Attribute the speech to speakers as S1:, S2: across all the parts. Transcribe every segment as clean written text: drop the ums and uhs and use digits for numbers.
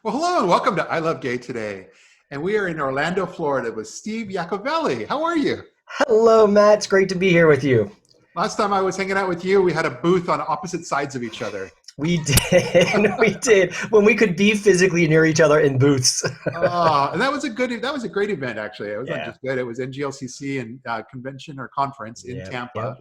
S1: Well, hello and welcome to I Love Gay today. And we are in Orlando, Florida with Steve Yacovelli. How are you?
S2: Hello, Matt. It's great to be here with you.
S1: Last time I was hanging out with you, we had a booth on opposite sides of each other.
S2: We did. We did. When we could be physically near each other in booths.
S1: And that was a great event, actually. It was not
S2: Yeah.
S1: just good. It was NGLCC and convention or conference in
S2: Yeah.
S1: Tampa.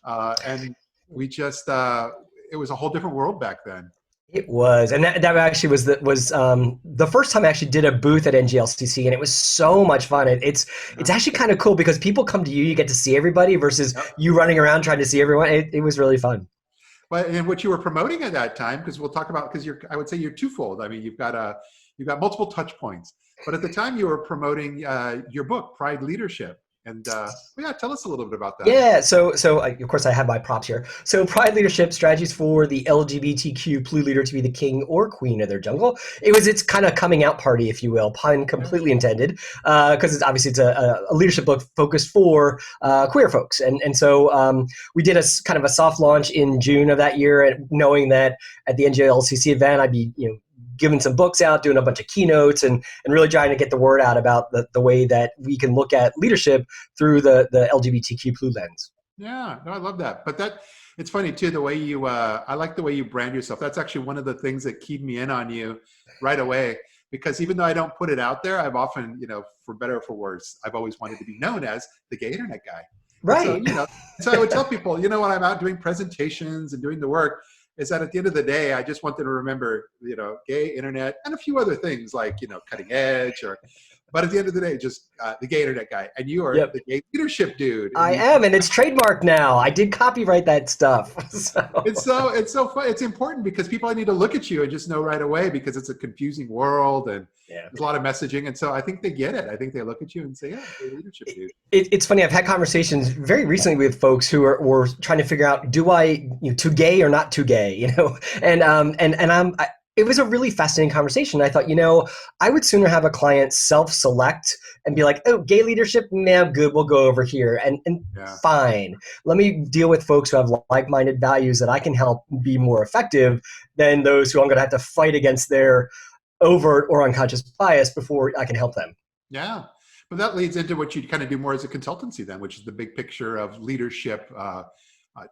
S2: Yep.
S1: And we just, it was a whole different world back then.
S2: It was, and that actually was the first time I actually did a booth at NGLCC, and it was so much fun. It's
S1: Yeah.
S2: actually kind of cool because people come to you, you get to see everybody versus
S1: Yep.
S2: you running around trying to see everyone. It was really fun.
S1: But and what you were promoting at that time, because we'll talk about, because I would say you're twofold. I mean, you've got multiple touch points. But at the time, you were promoting your book, Pride Leadership, and yeah, tell us a little bit about that.
S2: Yeah, of course I have my props here. So Pride Leadership Strategies for the LGBTQ Leader to be the king or queen of their jungle. Its kind of coming out party, if you will, pun
S1: Yeah.
S2: completely intended, because it's a leadership book focused for queer folks, and so we did kind of a soft launch in June of that year, and knowing that at the NJLCC event I'd be giving some books out, doing a bunch of keynotes, and really trying to get the word out about the way that we can look at leadership through the LGBTQ lens.
S1: Yeah, no, I love that. But it's funny too, the way I like the way you brand yourself. That's actually one of the things that keyed me in on you right away. Because even though I don't put it out there, I've often, for better or for worse, I've always wanted to be known as the gay internet guy. And so,
S2: Right.
S1: so I would tell people, when I'm out doing presentations and doing the work, is that at the end of the day, I just want them to remember, gay internet and a few other things like, cutting edge but at the end of the day, just the gay internet guy. And you are
S2: Yep.
S1: the gay leadership dude. And
S2: I am, and it's trademarked now. I did copyright that stuff.
S1: it's so fun. It's important because people need to look at you and just know right away, because it's a confusing world and
S2: Yeah.
S1: there's a lot of messaging. And so I think they get it. I think they look at you and say, yeah, gay leadership dude.
S2: It's funny. I've had conversations very recently with folks who were trying to figure out, do I too gay or not too gay, and it was a really fascinating conversation. I thought, I would sooner have a client self-select and be like, oh, gay leadership, nah, good, we'll go over here, and
S1: Yeah.
S2: fine. Let me deal with folks who have like-minded values that I can help be more effective than those who I'm going to have to fight against their overt or unconscious bias before I can help them.
S1: Yeah. But that leads into what you kind of do more as a consultancy then, which is the big picture of leadership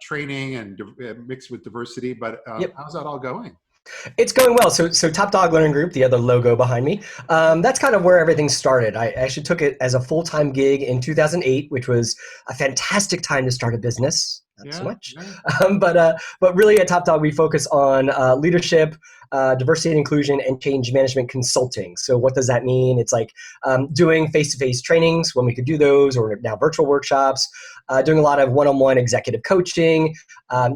S1: training and mixed with diversity. But
S2: Yep.
S1: how's that all going?
S2: It's going well. So TopDog Learning Group, the other logo behind me, that's kind of where everything started. I actually took it as a full-time gig in 2008, which was a fantastic time to start a business. Not so
S1: Yeah.
S2: much,
S1: Yeah.
S2: but really at TopDog we focus on leadership, diversity and inclusion, and change management consulting. So what does that mean? It's like doing face-to-face trainings when we could do those, or now virtual workshops, doing a lot of one-on-one executive coaching,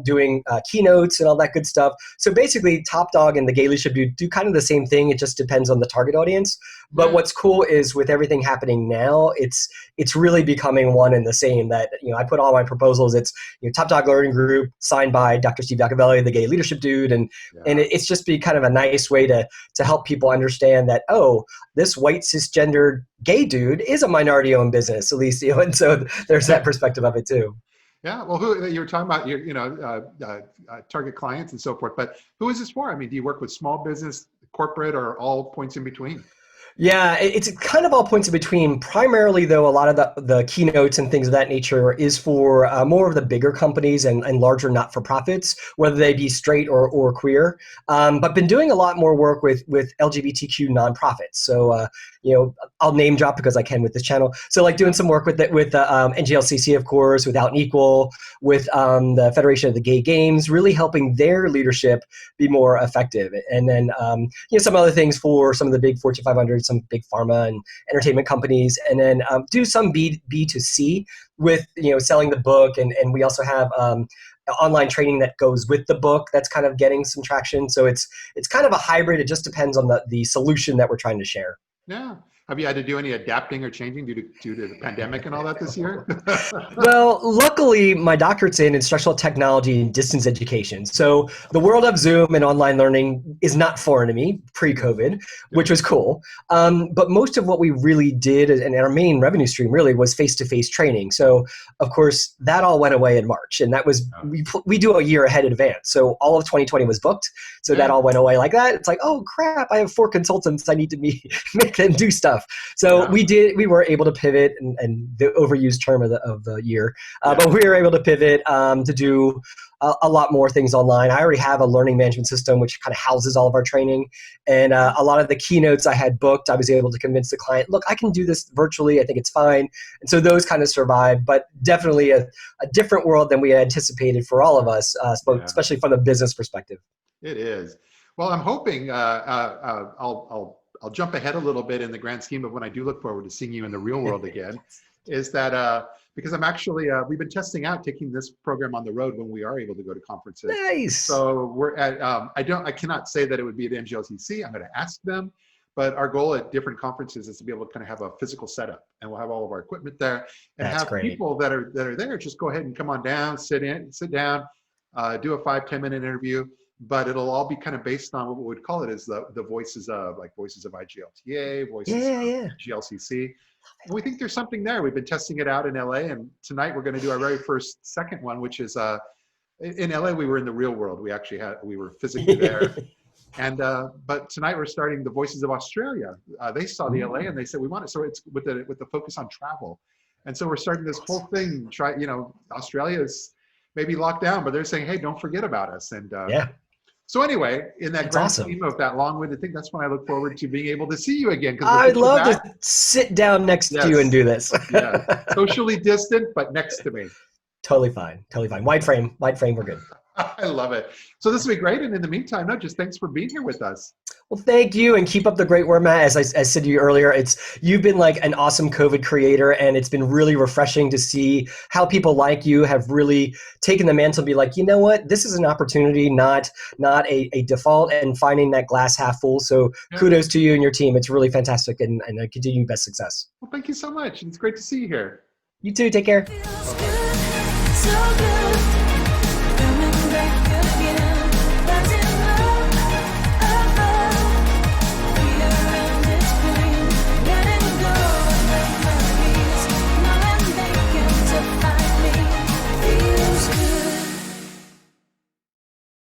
S2: doing keynotes and all that good stuff. So basically, TopDog and the Gay Leadership do kind of the same thing. It just depends on the target audience. But
S1: Yeah.
S2: what's cool is with everything happening now, it's really becoming one and the same. That I put all my proposals. It's TopDog Learning Group, signed by Dr. Steve Yacovelli, the Gay Leadership dude, and
S1: Yeah.
S2: it's just be kind of a nice way to help people understand that, oh, this white cisgendered gay dude is a minority-owned business, at least, and so there's that perspective of it too.
S1: Yeah, well, who you were talking about your, target clients and so forth, but who is this for? I mean, do you work with small business, corporate, or all points in between?
S2: Yeah, it's kind of all points in between. Primarily, though, a lot of the keynotes and things of that nature is for more of the bigger companies and larger not-for-profits, whether they be straight or queer. But been doing a lot more work with LGBTQ nonprofits. So, I'll name drop because I can with this channel. So, like doing some work with NGLCC, of course, with Out and Equal, with the Federation of the Gay Games, really helping their leadership be more effective. And then, some other things for some of the big Fortune 500, some big pharma and entertainment companies, and then do some B2C with selling the book, and we also have online training that goes with the book that's kind of getting some traction. So it's kind of a hybrid. It just depends on the solution that we're trying to share.
S1: Yeah. Have you had to do any adapting or changing due to the pandemic and all that this year?
S2: Well, luckily, my doctorate's in instructional technology and distance education. So the world of Zoom and online learning is not foreign to me pre-COVID, which was cool. But most of what we really did, and our main revenue stream really, was face-to-face training. So, of course, that all went away in March. And that was, we do a year ahead in advance. So all of 2020 was booked. So that all went away like that. It's like, oh, crap, I have 4 consultants. I need to make them do stuff. So we were able to pivot, and the overused term of the year, but we were able to pivot to do a lot more things online. I already have a learning management system which kind of houses all of our training, and a lot of the keynotes I had booked, I was able to convince the client, look, I can do this virtually. I think it's fine. And so those kind of survived, but definitely a different world than we had anticipated for all of us, especially from the business perspective.
S1: It is. Well, I'm hoping I'll jump ahead a little bit in the grand scheme of when I do look forward to seeing you in the real world again, is that because I'm actually, we've been testing out taking this program on the road when we are able to go to conferences.
S2: Nice.
S1: So we're at, I cannot say that it would be at NGLCC. I'm going to ask them, but our goal at different conferences is to be able to kind of have a physical setup, and we'll have all of our equipment there, and have people that are there just go ahead and come on down, sit down, do a 5-10 minute interview. But it'll all be kind of based on what we would call it is the voices of IGLTA, voices of GLCC. And we think there's something there. We've been testing it out in LA, and tonight we're going to do our very second one, which is in LA. We were in the real world. We were physically there, and but tonight we're starting the Voices of Australia. They saw the LA and they said we want it. So it's with the focus on travel, and so we're starting this whole thing. Australia is maybe locked down, but they're saying, hey, don't forget about us. And so anyway, in that grand scheme of that long-winded thing, that's when I look forward to being able to see you again.
S2: I'd love to sit down next to you and do this.
S1: Socially distant, but next to me.
S2: Totally fine. Wide frame, we're good.
S1: I love it. So this will be great. And in the meantime, just thanks for being here with us.
S2: Well, thank you, and keep up the great work, Matt. As I said to you earlier, you've been like an awesome COVID creator, and it's been really refreshing to see how people like you have really taken the mantle and be like, you know what, this is an opportunity, not a default, and finding that glass half full. So kudos to you and your team. It's really fantastic, and I continue best success.
S1: Well, thank you so much. It's great to see you here.
S2: You too. Take care.
S3: So good.